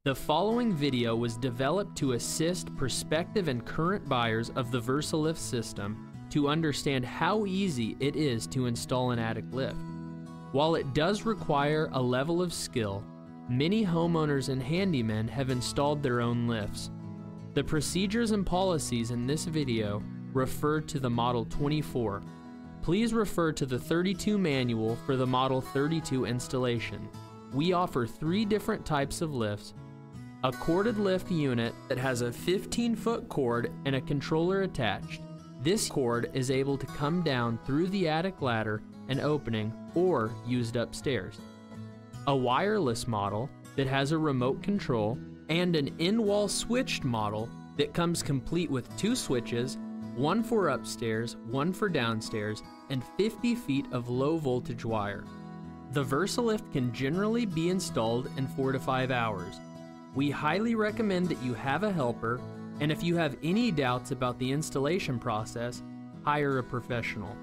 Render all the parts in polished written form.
The following video was developed to assist prospective and current buyers of the Versalift system to understand how easy it is to install an attic lift. While it does require a level of skill, many homeowners and handymen have installed their own lifts. The procedures and policies in this video refer to the Model 24. Please refer to the 32 manual for the Model 32 installation. We offer 3 different types of lifts: a corded lift unit that has a 15-foot cord and a controller attached. This cord is able to come down through the attic ladder and opening or used upstairs. A wireless model that has a remote control, and an in-wall switched model that comes complete with 2 switches, one for upstairs, one for downstairs, and 50 feet of low voltage wire. The Versalift can generally be installed in 4 to 5 hours. We highly recommend that you have a helper, and if you have any doubts about the installation process, hire a professional.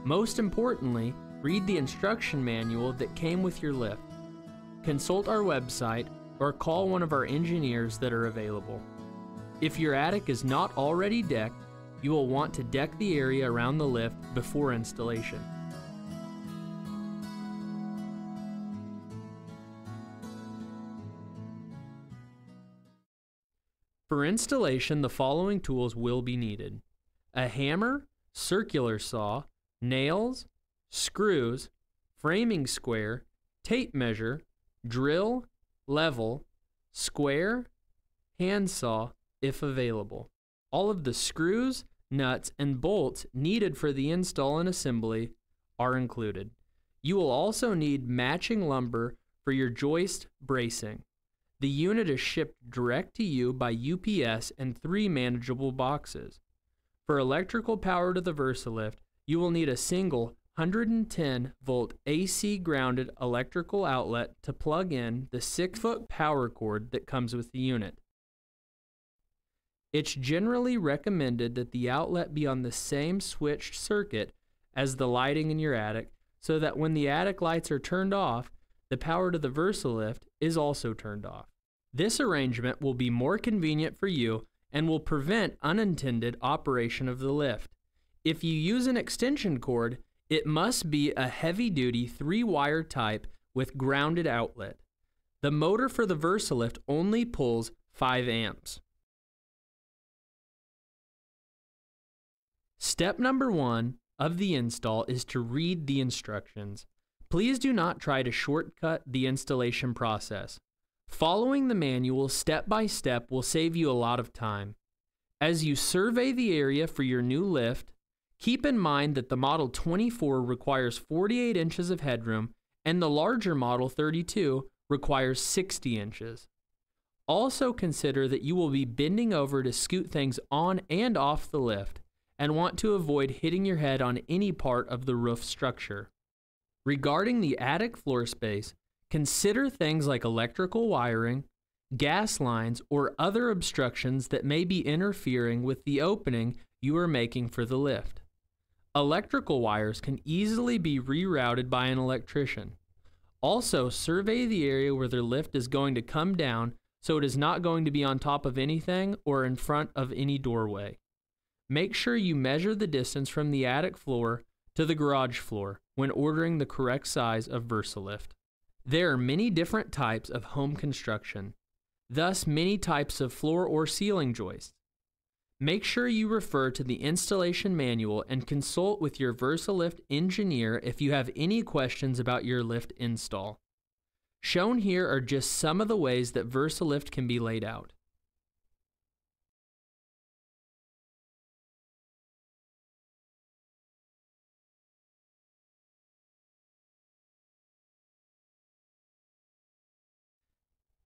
Most importantly, read the instruction manual that came with your lift. Consult our website or call one of our engineers that are available. If your attic is not already decked, you will want to deck the area around the lift before installation. For installation, the following tools will be needed: a hammer, circular saw, nails, screws, framing square, tape measure, drill, level, square, handsaw if available. All of the screws, nuts, and bolts needed for the install and assembly are included. You will also need matching lumber for your joist bracing. The unit is shipped direct to you by UPS in 3 manageable boxes. For electrical power to the Versalift, you will need a single 110-volt AC grounded electrical outlet to plug in the 6-foot power cord that comes with the unit. It's generally recommended that the outlet be on the same switched circuit as the lighting in your attic, so that when the attic lights are turned off, the power to the Versalift is also turned off. This arrangement will be more convenient for you and will prevent unintended operation of the lift. If you use an extension cord, it must be a heavy-duty 3-wire type with grounded outlet. The motor for the Versalift only pulls 5 amps. Step number 1 of the install is to read the instructions. Please do not try to shortcut the installation process. Following the manual step by step will save you a lot of time. As you survey the area for your new lift, keep in mind that the Model 24 requires 48 inches of headroom and the larger Model 32 requires 60 inches. Also consider that you will be bending over to scoot things on and off the lift and want to avoid hitting your head on any part of the roof structure. Regarding the attic floor space, consider things like electrical wiring, gas lines, or other obstructions that may be interfering with the opening you are making for the lift. Electrical wires can easily be rerouted by an electrician. Also, survey the area where the lift is going to come down so it is not going to be on top of anything or in front of any doorway. Make sure you measure the distance from the attic floor to the garage floor when ordering the correct size of Versalift. There are many different types of home construction, thus many types of floor or ceiling joists. Make sure you refer to the installation manual and consult with your Versalift engineer if you have any questions about your lift install. Shown here are just some of the ways that Versalift can be laid out.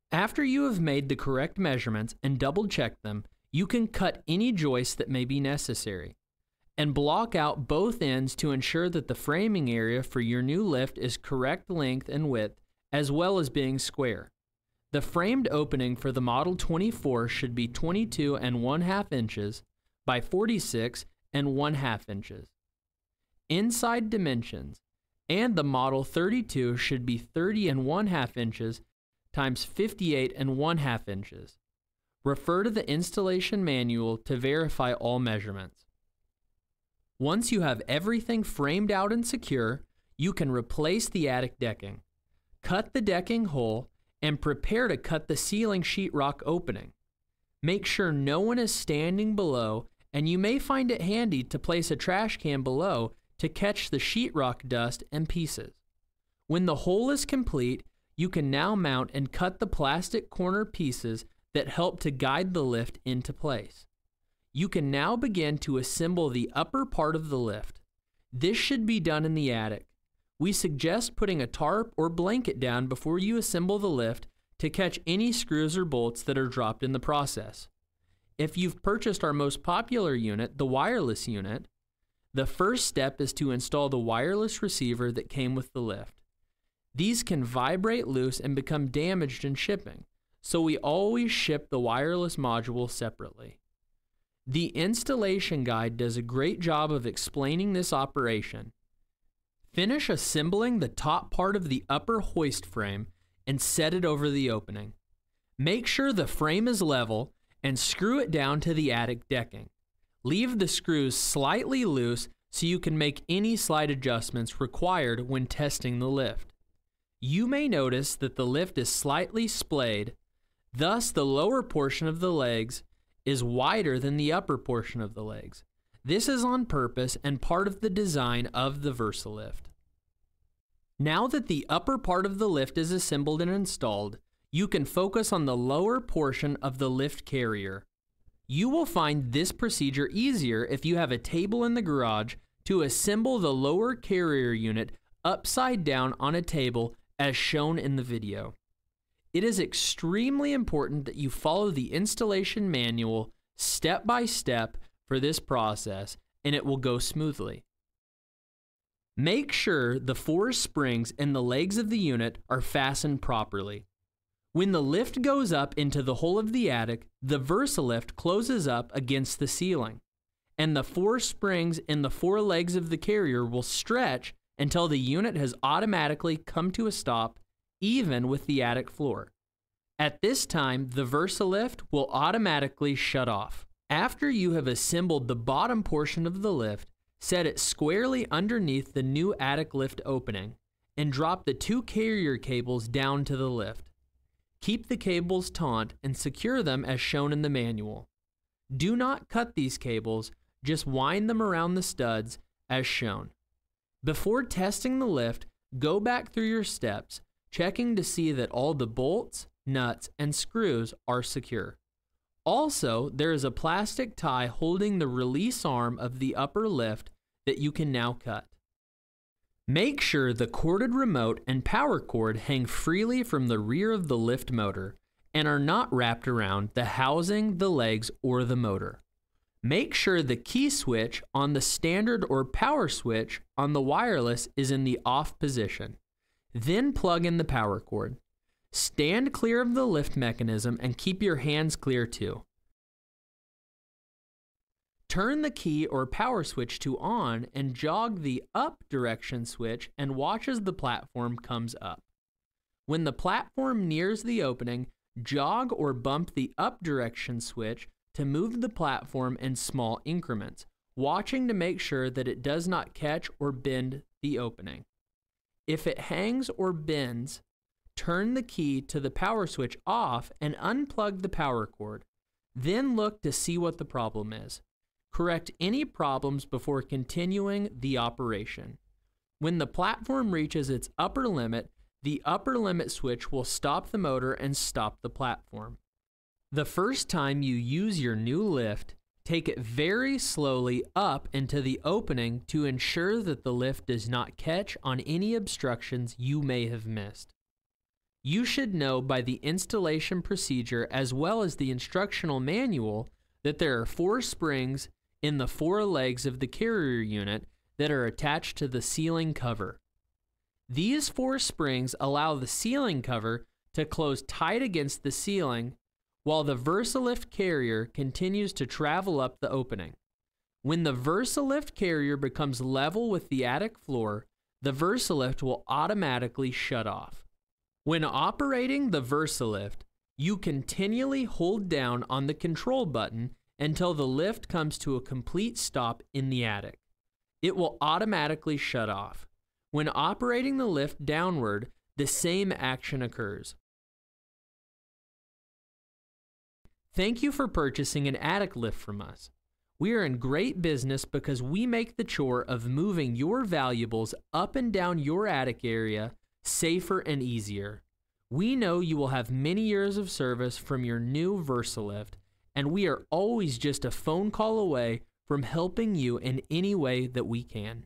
After you have made the correct measurements and double-checked them, you can cut any joists that may be necessary, and block out both ends to ensure that the framing area for your new lift is correct length and width, as well as being square. The framed opening for the Model 24 should be 22 1/2 inches by 46 1/2 inches. Inside dimensions, and the Model 32 should be 30 1/2 inches times 58 1/2 inches. Refer to the installation manual to verify all measurements. Once you have everything framed out and secure, you can replace the attic decking. Cut the decking hole and prepare to cut the ceiling sheetrock opening. Make sure no one is standing below, and you may find it handy to place a trash can below to catch the sheetrock dust and pieces. When the hole is complete, you can now mount and cut the plastic corner pieces that help to guide the lift into place. You can now begin to assemble the upper part of the lift. This should be done in the attic. We suggest putting a tarp or blanket down before you assemble the lift to catch any screws or bolts that are dropped in the process. If you've purchased our most popular unit, the wireless unit, the first step is to install the wireless receiver that came with the lift. These can vibrate loose and become damaged in shipping, so we always ship the wireless module separately. The installation guide does a great job of explaining this operation. Finish assembling the top part of the upper hoist frame and set it over the opening. Make sure the frame is level and screw it down to the attic decking. Leave the screws slightly loose so you can make any slight adjustments required when testing the lift. You may notice that the lift is slightly splayed, thus the lower portion of the legs is wider than the upper portion of the legs. This is on purpose and part of the design of the Versalift. Now that the upper part of the lift is assembled and installed, you can focus on the lower portion of the lift carrier. You will find this procedure easier if you have a table in the garage to assemble the lower carrier unit upside down on a table as shown in the video. It is extremely important that you follow the installation manual step by step for this process, and it will go smoothly. Make sure the 4 springs in the legs of the unit are fastened properly. When the lift goes up into the hole of the attic, the Versalift closes up against the ceiling, and the 4 springs in the 4 legs of the carrier will stretch until the unit has automatically come to a stop, even with the attic floor. At this time, the Versalift will automatically shut off. After you have assembled the bottom portion of the lift, set it squarely underneath the new attic lift opening and drop the 2 carrier cables down to the lift. Keep the cables taut and secure them as shown in the manual. Do not cut these cables, just wind them around the studs as shown. Before testing the lift, go back through your steps, checking to see that all the bolts, nuts, and screws are secure. Also, there is a plastic tie holding the release arm of the upper lift that you can now cut. Make sure the corded remote and power cord hang freely from the rear of the lift motor and are not wrapped around the housing, the legs, or the motor. Make sure the key switch on the standard or power switch on the wireless is in the off position. Then plug in the power cord. Stand clear of the lift mechanism and keep your hands clear too. Turn the key or power switch to on and jog the up direction switch and watch as the platform comes up. When the platform nears the opening, jog or bump the up direction switch to move the platform in small increments, watching to make sure that it does not catch or bend the opening. If it hangs or bends, turn the key to the power switch off and unplug the power cord. Then look to see what the problem is. Correct any problems before continuing the operation. When the platform reaches its upper limit, the upper limit switch will stop the motor and stop the platform. The first time you use your new lift, take it very slowly up into the opening to ensure that the lift does not catch on any obstructions you may have missed. You should know by the installation procedure as well as the instructional manual that there are 4 springs in the 4 legs of the carrier unit that are attached to the ceiling cover. These 4 springs allow the ceiling cover to close tight against the ceiling while the Versalift carrier continues to travel up the opening. When the Versalift carrier becomes level with the attic floor, the Versalift will automatically shut off. When operating the Versalift, you continually hold down on the control button until the lift comes to a complete stop in the attic. It will automatically shut off. When operating the lift downward, the same action occurs. Thank you for purchasing an attic lift from us. We are in great business because we make the chore of moving your valuables up and down your attic area safer and easier. We know you will have many years of service from your new Versalift, and we are always just a phone call away from helping you in any way that we can.